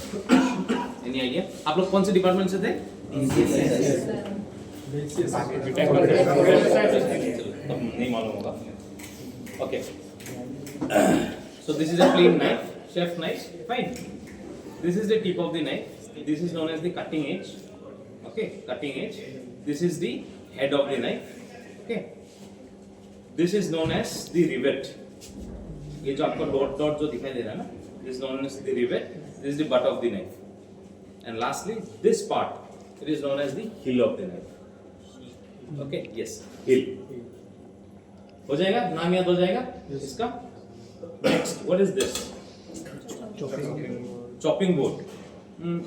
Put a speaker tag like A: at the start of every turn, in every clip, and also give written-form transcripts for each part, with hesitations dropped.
A: Any idea? आप लोग कौन से डिपार्टमेंट से थे? नहीं मालूम होगा. Okay. So this is a plain knife, chef knife. Fine. This is the tip of the knife. This is known as the cutting edge. Okay, cutting edge. This is the head of the knife. Okay. This is known as the rivet. ये जो आपको dot dot जो दिखाई दे रहा है ना, this is known as the rivet. This is the butt of the knife. And lastly, this part, it is known as the hill of the knife. Okay, yes, hill. हो जाएगा? नाम याद हो जाएगा इसका? Next, what is this? Chopping board.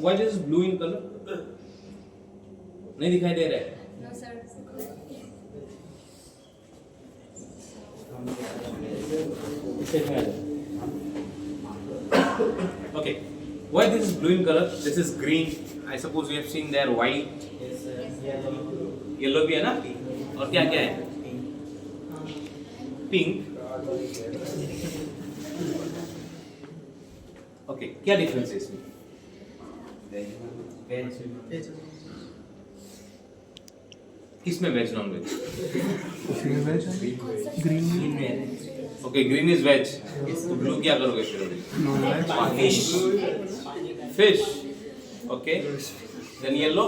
A: Why is it blue in color? नहीं दिखाई दे रहा है?
B: No sir.
A: Okay. Why this is blue in color? This is green. I suppose you have seen there white. Yellow भी है ना? और क्या क्या है? Pink. Okay. क्या difference है इसमें? किसमें veg non veg? Okay, green is veg. तो ब्लू क्या करोगे फिर? Fish. Okay, then yellow.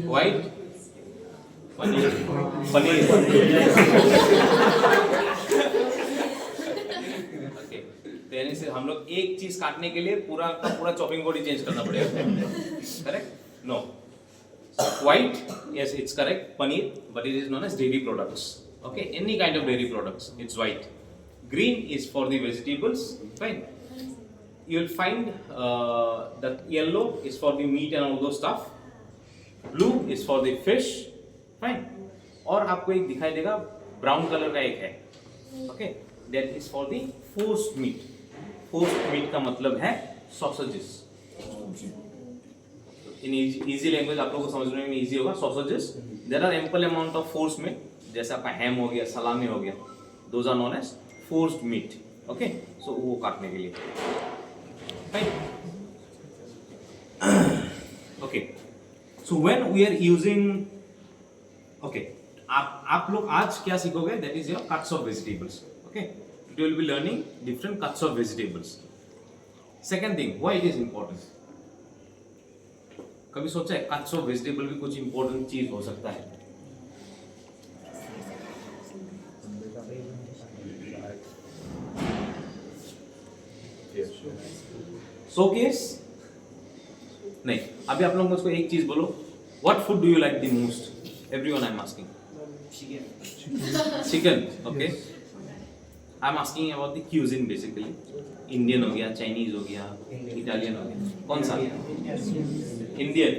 A: White. Paneer. यानी से हम लोग एक चीज काटने के लिए पूरा का पूरा चॉपिंग बोर्ड ही चेंज करना पड़ेगा. Correct? No. White, yes, it's correct. Paneer, but it is known as dairy products. Okay, any kind of dairy products, it's white. Green is for the vegetables. Fine. You'll find that yellow is for the meat and all those stuff. Blue is for the fish. Fine. और आपको एक दिखाई देगा brown colour का एक है. Okay, that is for the forced meat. Forced meat का मतलब है sausages. In easy language आप लोगों को समझने में easy होगा. Sausages. There are ample amount of forced meat. जैसे आपका ham हो गया, सलामी हो गया. Those are known as forced meat. Okay, so वो काटने के लिए. Fine. Okay. So when we are using, okay, आप लोग आज क्या सीखोगे? That is your cuts of vegetables. Okay. You will be learning different cuts of vegetables. Second thing, why it is important? कभी सोचा है cuts of vegetable भी कुछ important चीज हो सकता है? Showcase? नहीं. अभी आप लोग मुझको एक चीज बोलो. What food do you like the most? Everyone I'm asking. Chicken. Okay. I'm asking about the cuisine basically. Indian हो गया, Chinese हो गया, Italian हो गया. कौन सा? Indian.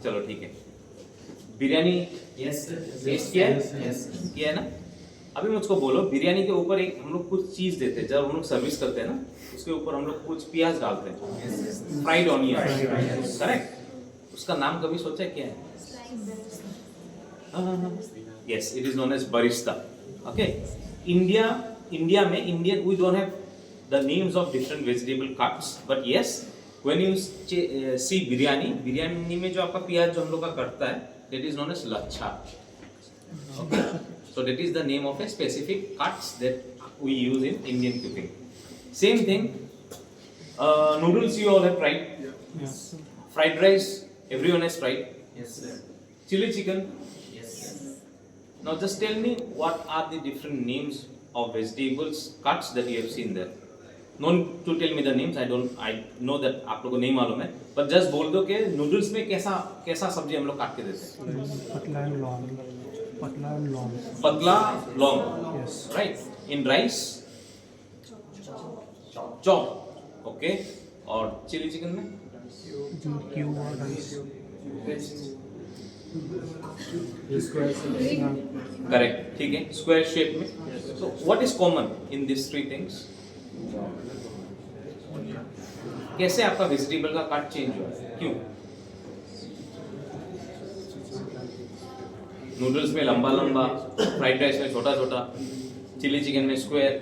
A: चलो ठीक है. बिरयानी टेस्ट किया है? किया है ना? अभी मुझको बोलो, बिरयानी के ऊपर एक हम लोग कुछ चीज देते हैं. जब हम लोग सर्विस करते हैं ना, उसके ऊपर हम लोग कुछ प्याज डालते हैं. Fried onion. करेक्ट? उसका नाम कभी सोचा है क्या है? Yes, it is known as barista. Okay, India में Indian we don't have the names of different vegetable cuts, but yes, when you see biryani में जो आपका प्याज जो हम लोग का कटता है, that is known as lachha. Okay, so that is the name of a specific cuts that we use in Indian cooking. Same thing, noodles you all have tried.
C: Yes.
A: Fried rice, everyone has tried.
C: Yes, sir.
A: Chili chicken.
C: Yes.
A: Now just tell me what are the different names of vegetables cuts that you have seen there. No need to tell me the names. I know that आप लोगों को नहीं मालूम है. But just बोल दो कि noodles में कैसा सब्जी हम लोग काट के देते हैं.
D: Patla and long.
A: पतला long.
D: Yes.
A: Right. In rice. Chop. Okay. और चिली चिकन में
D: Cube or rice.
A: करेक्ट. ठीक है. स्क्वायर शेप में. So what is common in these three things? कैसे आपका वेजिटेबल का कट चेंज हुआ? क्यों? नूडल्स में लंबा लंबा, फ्राइड राइस में छोटा छोटा, चिली चिकन में स्क्वायर,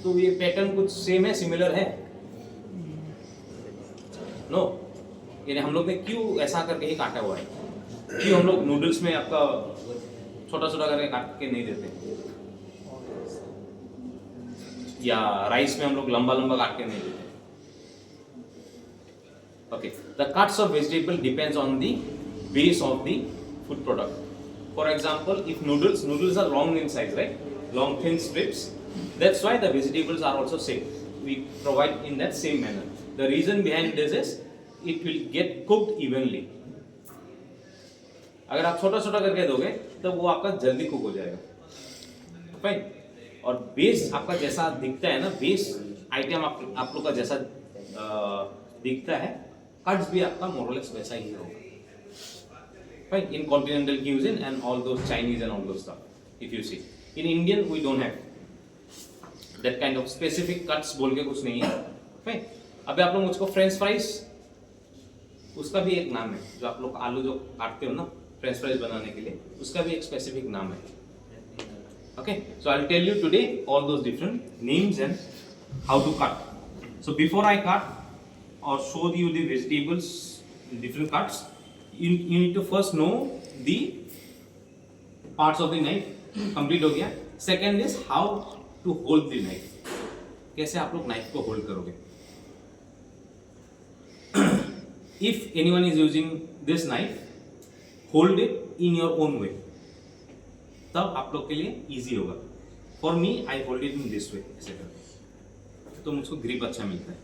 A: तो ये पैटर्न कुछ सेम है, सिमिलर है? नो, यानी हम लोग ने क्यों ऐसा करके ही काटा हुआ है? क्यों हम लोग नूडल्स में आपका छोटा छोटा करके काट के नहीं देते, या राइस में हम लोग लंबा लंबा काट के नहीं देते? Okay, the cuts of vegetable depends on the base of the food product. For example, if noodles are long in size, right? Long thin strips. That's why the vegetables are also same. We provide in that same manner. The reason behind this is it will get cooked evenly. अगर आप छोटा छोटा करके दोगे तो वो आपका जल्दी कुक हो जाएगा, फाइन। और बेस आपका जैसा दिखता है ना, बेस आइटम आप लोग का जैसा दिखता है, कट्स भी आपका मोरलेस वैसा ही होगा, fine. In continental cuisine and all those Chinese and all those stuff, if you see in Indian we don't have that kind of specific cuts बोल के कुछ नहीं है, फाइन। अभी आप लोग मुझको फ्रेंच फ्राइज, उसका भी एक नाम है, जो आप लोग आलू जो काटते हो ना फ्रेंच फ्राइज बनाने के लिए, उसका भी एक स्पेसिफिक नाम है। Okay, so I'll tell you today all those different names and how to cut. So before I cut or show you the vegetables in different cuts, you need to first know the parts of the knife. Complete हो गया. Second is how to hold the knife. कैसे आप लोग knife को hold करोगे? If anyone is using this knife, hold it in your own way. तब आप लोग के लिए इजी होगा। For me I hold it in this way, ऐसे करके, तो मुझको ग्रिप अच्छा मिलता है।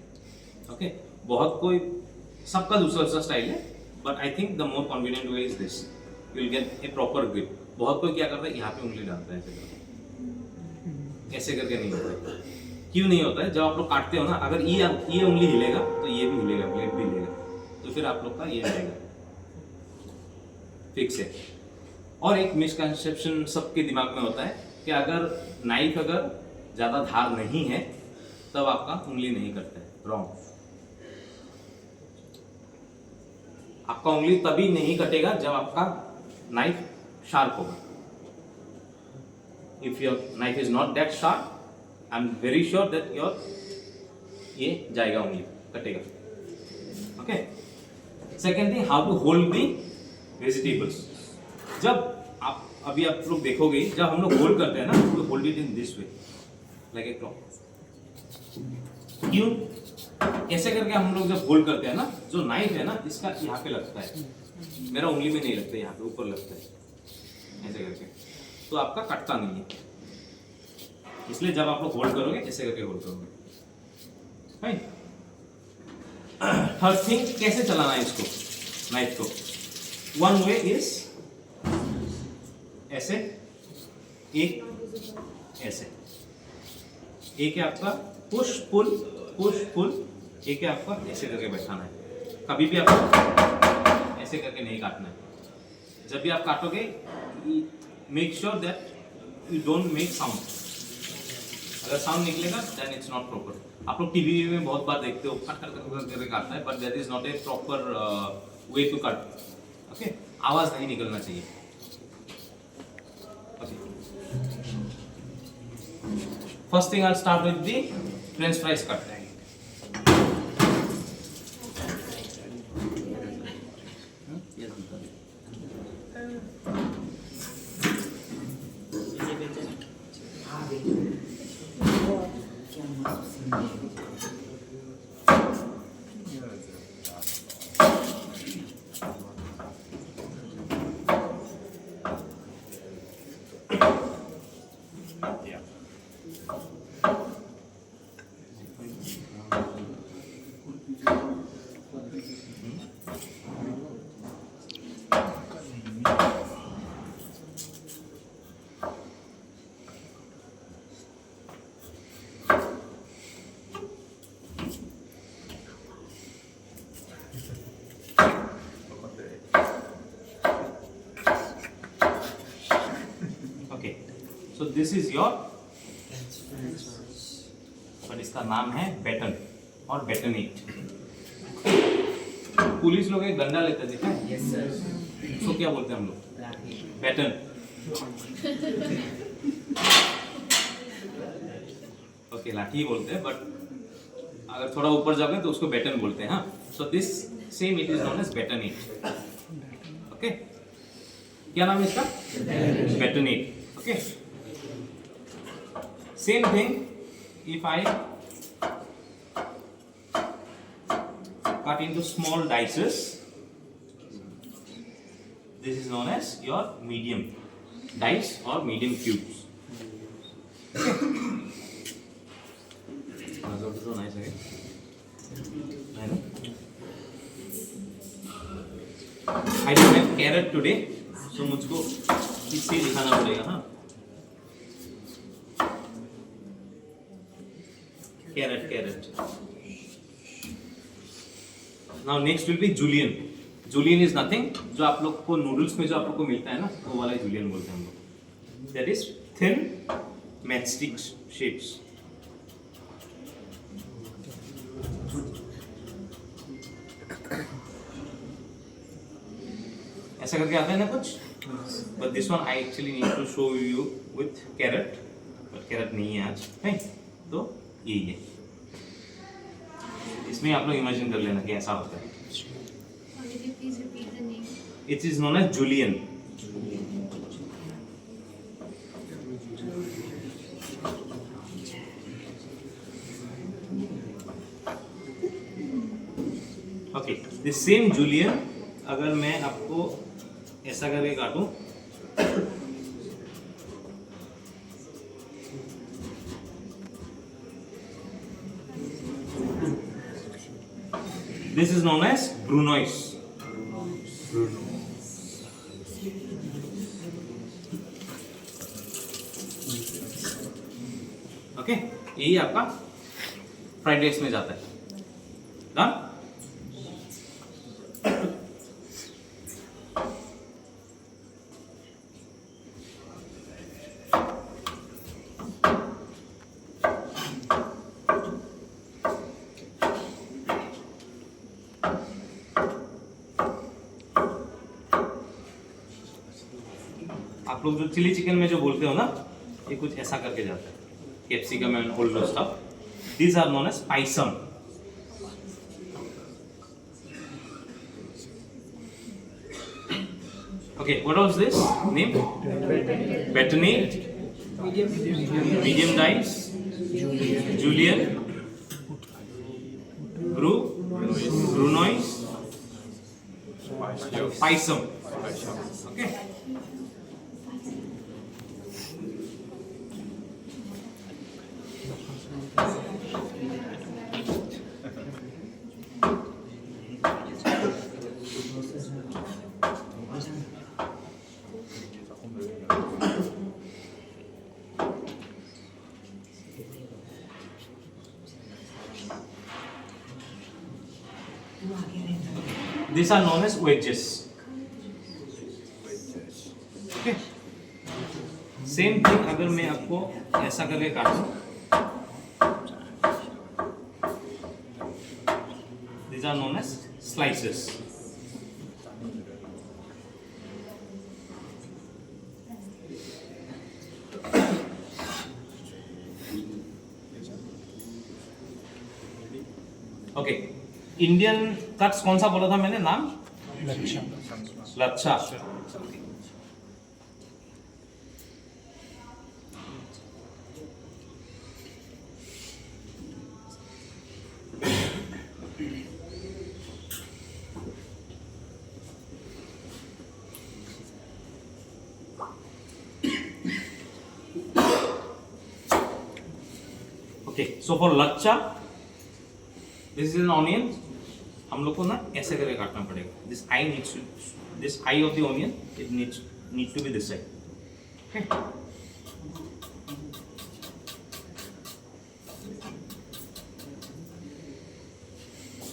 A: ओके, बहुत कोई, सबका दूसरा दूसरा स्टाइल है, but I think the more confident way is this, you will get A proper grip. बहुत कोई क्या करता है, यहाँ पे उंगली डालता है, ऐसे करके नहीं होता है। क्यों नहीं होता है? जब आप लोग काटते हो ना, अगर ये उंगली हिलेगा तो ये भी हिलेगा, ब्लेड भी हिलेगा, तो फिर आप लोग का ये जाएगा, फिक्स है। और एक मिसकंसेप्शन सबके दिमाग में होता है कि अगर नाइफ अगर ज़्यादा धार नहीं है तब आपका उंगली नहीं करता है, रॉन्ग। आपका उंगली तभी नहीं कटेगा जब आपका नाइफ शार्प होगा। If your knife is not that sharp, I am very sure that your ये जाएगा, उंगली कटेगा। Okay, second thing, how to hold the vegetables. जब आप लोग देखोगे, जब हम लोग होल्ड करते हैं ना, तो hold it in this way like a clock. क्यों? ऐसे करके हम लोग जब होल्ड करते हैं ना, जो नाइफ है ना, इसका यहाँ पे लगता है, मेरा उंगली में नहीं लगता, यहाँ पे ऊपर लगता है, ऐसे करके, तो आपका कटता नहीं है। इसलिए जब आप लोग होल्ड करोगे, ऐसे करके होल्ड करोगे, फाइन। थर्ड थिंग, कैसे चलाना है इसको, नाइफ को। वन वे इज ऐसे, एक ऐसे, एक है आपका पुश पुल, एक है आपका ऐसे करके बैठाना है। कभी भी आपको ऐसे करके नहीं काटना है। जब भी आप काटोगे, make sure that you don't make sound. अगर साउंड निकलेगा देन इट्स नॉट प्रॉपर। आप लोग टीवी में बहुत बार देखते हो, कट करके काटता है, but that is not a proper way to cut. Okay, आवाज नहीं निकलना चाहिए। First thing, I'll start with the French fries cut. So this is your, पर इसका नाम है बैटन और बैटनेट। पुलिस लोग एक डंडा लेते देखा है? Yes, sir. उसको क्या बोलते हैं हम लोग? बैटन। ओके लाठी ही बोलते हैं, बट अगर थोड़ा ऊपर जाओगे तो उसको बैटन बोलते हैं. हाँ, so this same it is known as batonnet. Okay, क्या नाम है इसका? Batonnet. Okay, same thing if I cut into small dices, this is known as your medium dice or medium cubes. So nice, right? I know. I don't have carrot today, so मुझको इससे दिखाना पड़ेगा. हाँ, carrot. Now next will be julienne. Julienne is nothing, जो आप लोग को noodles में जो आप लोग को मिलता है ना, वो वाला julienne बोलते हैं हम लोग. That is thin matchstick shapes. ऐसा करके आता है ना कुछ, but this one I actually need to show you with carrot, but carrot नहीं है आज, नहीं? तो यही है. इसमें आप लोग इमेजिन कर लेना कि ऐसा होता है. It is known as julienne. Okay, this same julienne अगर मैं आपको ऐसा करके काटूं, this is known as Brunoise. Okay, यही आपका फ्राइड राइस में जाता है. डन. आप लोग जो चिली चिकन में जो बोलते हो ना, ये कुछ ऐसा करके जाता है. Capsicum and all those stuff. These are known as paysanne. Okay, what was this name? Batonnet, medium dice, julienne, brunoise, paysanne. Okay, these are known as wedges. Okay, same thing अगर मैं आपको ऐसा करके काटूं, these are known as slices. Okay, Indian cuts कौन सा बोला था मैंने नाम? Lachha. Okay, so for lachha this is an onion. हम लोग को ना ऐसे करके काटना पड़ेगा. This eye needs, this eye of the onion it need to be this side. Okay,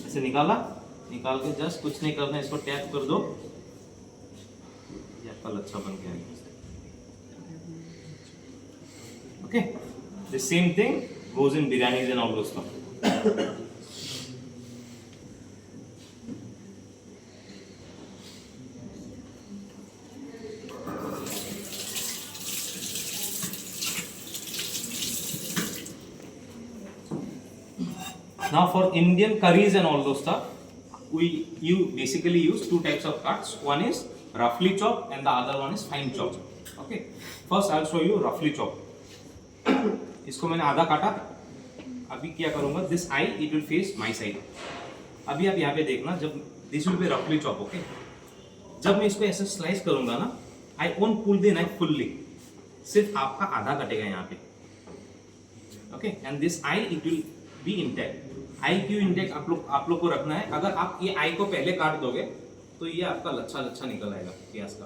A: ऐसे निकाल के जस्ट कुछ नहीं करना, इसको टैप कर दो, ये आपका लच्छा बन गया. Okay, the same thing goes in biryanis and all those stuff. Now for Indian curries and all those stuff, you basically use two types of cuts. One is roughly chop and the other one is fine chop. Okay. First I'll show you roughly chop. इसको मैंने आधा काटा. अभी क्या करूँगा? This eye it will face my side. अभी आप यहाँ पे देखना जब this will be roughly chop. Okay. जब मैं इसको ऐसे स्लाइस करूँगा ना, I won't pull the knife fully. सिर्फ आपका आधा कटेगा यहाँ पे. Okay. And this eye it will be intact. I Q index आप लोग को रखना है. अगर आप ये आई को पहले काट दोगे तो ये आपका लच्छा लच्छा निकल आएगा प्याज का.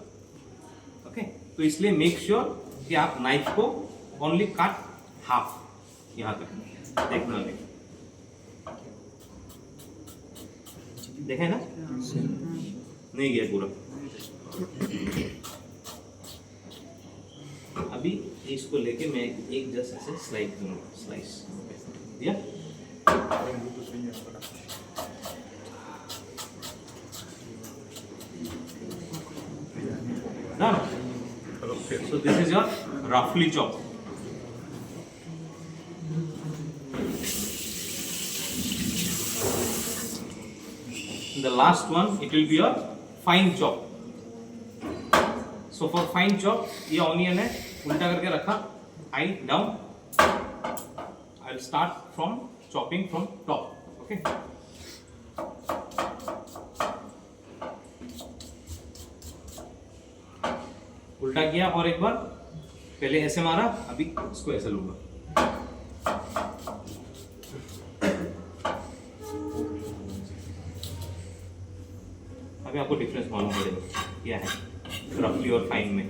A: ओके. तो इसलिए मेक श्योर कि आप नाइफ को ओनली काट हाफ यहाँ तक. देखना अभी देखें ना, नहीं गया पूरा. अभी इसको लेके मैं एक जस्ट ऐसे स्लाइस दूंगा. स्लाइस दिया. Done. So this is your roughly chop. The last one it will be your fine chop. So for fine chop, ये ऑनियन है, उल्टा करके रखा, आई down. I'll start from chopping from top. Okay. उल्टा किया और एक बार, पहले ऐसे मारा, अभी इसको ऐसे लूंगा. अभी आपको डिफरेंस मालूम पड़ेगा क्या है रफली और फाइन में.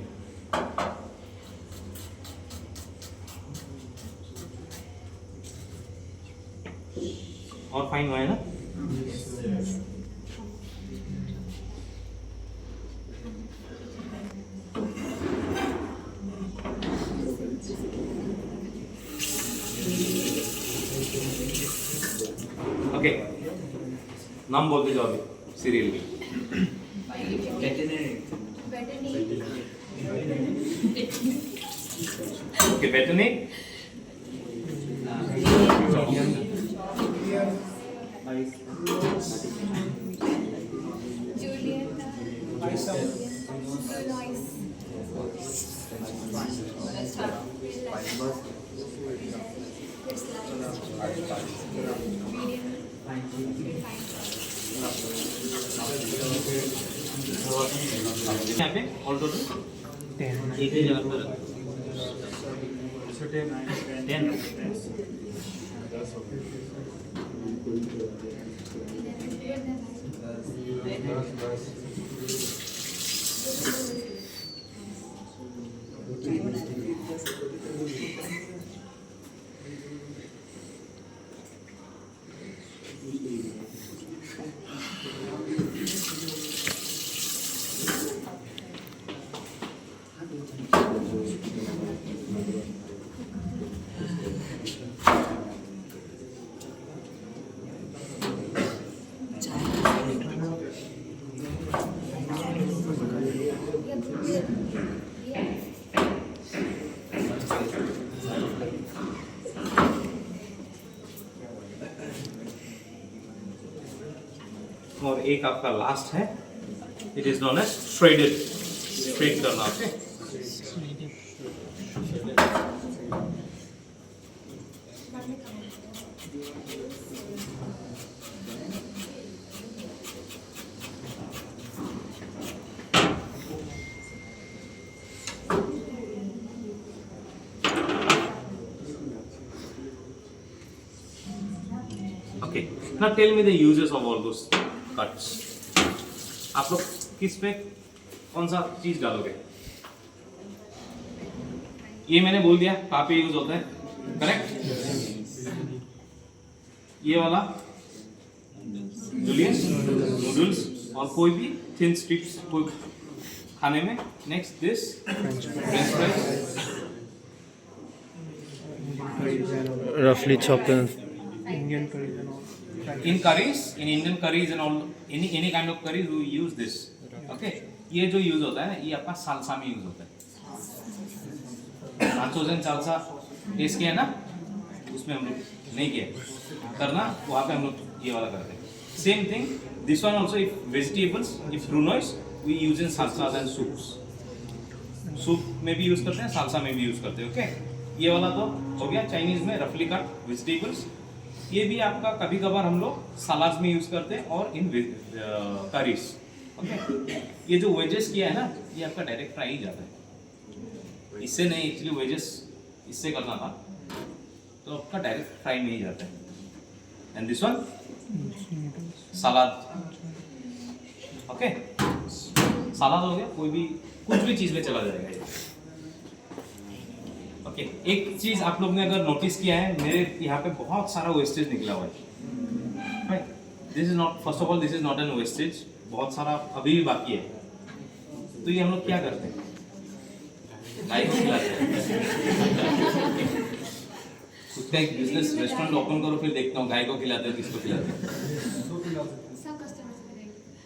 A: और फाइन हुआ है ना. ओके. नाम बोलते जाओ अभी सीरियल की. ओके. बेटनी. यहाँ पे ऑल टोटल 10 एक ही जगह पर 10 और एक आपका लास्ट है. It is known as shredded. Shred करना. Okay. Okay. Now tell me the uses of all those cuts. आप लोग किस पे कौन सा चीज डालोगे? ये मैंने बोल दिया कहाँ पे यूज होता है. करेक्ट. ये वाला जूलियस नूडल्स और कोई भी थिन स्ट्रिप्स कोई खाने में. Next this French fries.
B: roughly chopped
D: Indian curries and all.
A: In curries, in Indian curries and all, any kind of curry we use this. Okay. ये जो यूज होता है ना, ये आपका सालसा में यूज होता है. नाचोस एंड सालसा टेस्ट किया ना. उसमें हम लोग नहीं किया करना, वहाँ पे हम लोग ये वाला करते हैं. Same thing this one also. If vegetables, if brunoise we use in salsas and soups. Soup में भी यूज करते हैं, साल्सा में भी यूज करते हैं. ओके, ये वाला तो हो गया चाइनीज में रफली कट वेजिटेबल्स. ये भी आपका कभी कभार हम लोग सलाद में यूज करते हैं और इन करीज. ओके, ये जो वेजेस किया है ना, ये आपका डायरेक्ट फ्राई ही जाता है. इससे नहीं, एक्चुअली वेजेस इससे करना था, तो आपका डायरेक्ट फ्राई में ही जाता है. And this one salad. Okay, salad हो गया, कोई भी कुछ भी चीज में चला जाएगा ये. ओके, एक चीज आप लोग ने अगर नोटिस किया है, मेरे यहाँ पे बहुत सारा वेस्टेज निकला हुआ है. This is not, first of all this is not an wastage. बहुत सारा अभी भी बाकी है. तो ये हम लोग क्या करते हैं, गाय को खिलाते हैं. खुद का एक बिजनेस रेस्टोरेंट ओपन करो, फिर देखता हूँ गाय को खिलाते हो, किसको खिलाते हो.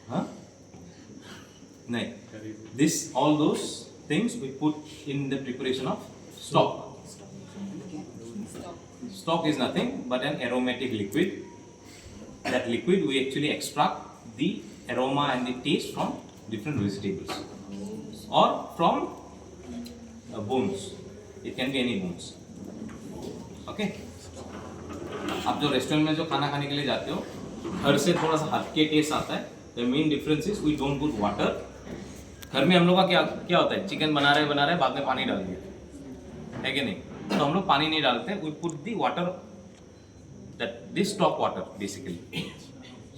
A: हाँ नहीं, this all those things we put in the preparation of stock. Stock is nothing but an aromatic liquid. That liquid we actually extract the aroma and the taste from different vegetables or from bones. It can be any bones. Okay. आप जो restaurant में जो खाना खाने के लिए जाते हो, घर से थोड़ा सा हटके टेस्ट आता है. The main difference is we don't put water. घर में हम लोग का क्या होता है, चिकन बना रहे बाद में पानी डाल दिया, है कि नहीं. तो हम लोग पानी नहीं डालते, we put the water, that this stock water basically.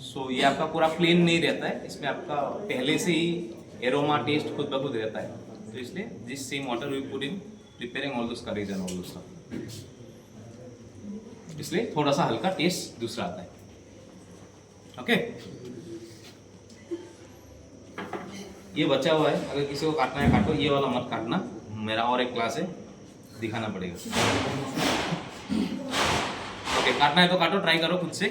A: So ये आपका पूरा प्लेन नहीं रहता है, इसमें आपका पहले से ही एरोमा टेस्ट खुद ब खुद रहता है. तो इसलिए this same water we put in preparing all those curries and all those stuff. इसलिए थोड़ा सा हल्का टेस्ट दूसरा आता है. ओके, ये बचा हुआ है, अगर किसी को काटना है काटो, ये वाला मत काटना, मेरा और एक क्लास है, दिखाना पड़ेगा. ओके, काटना है तो काटो, ट्राई करो खुद से.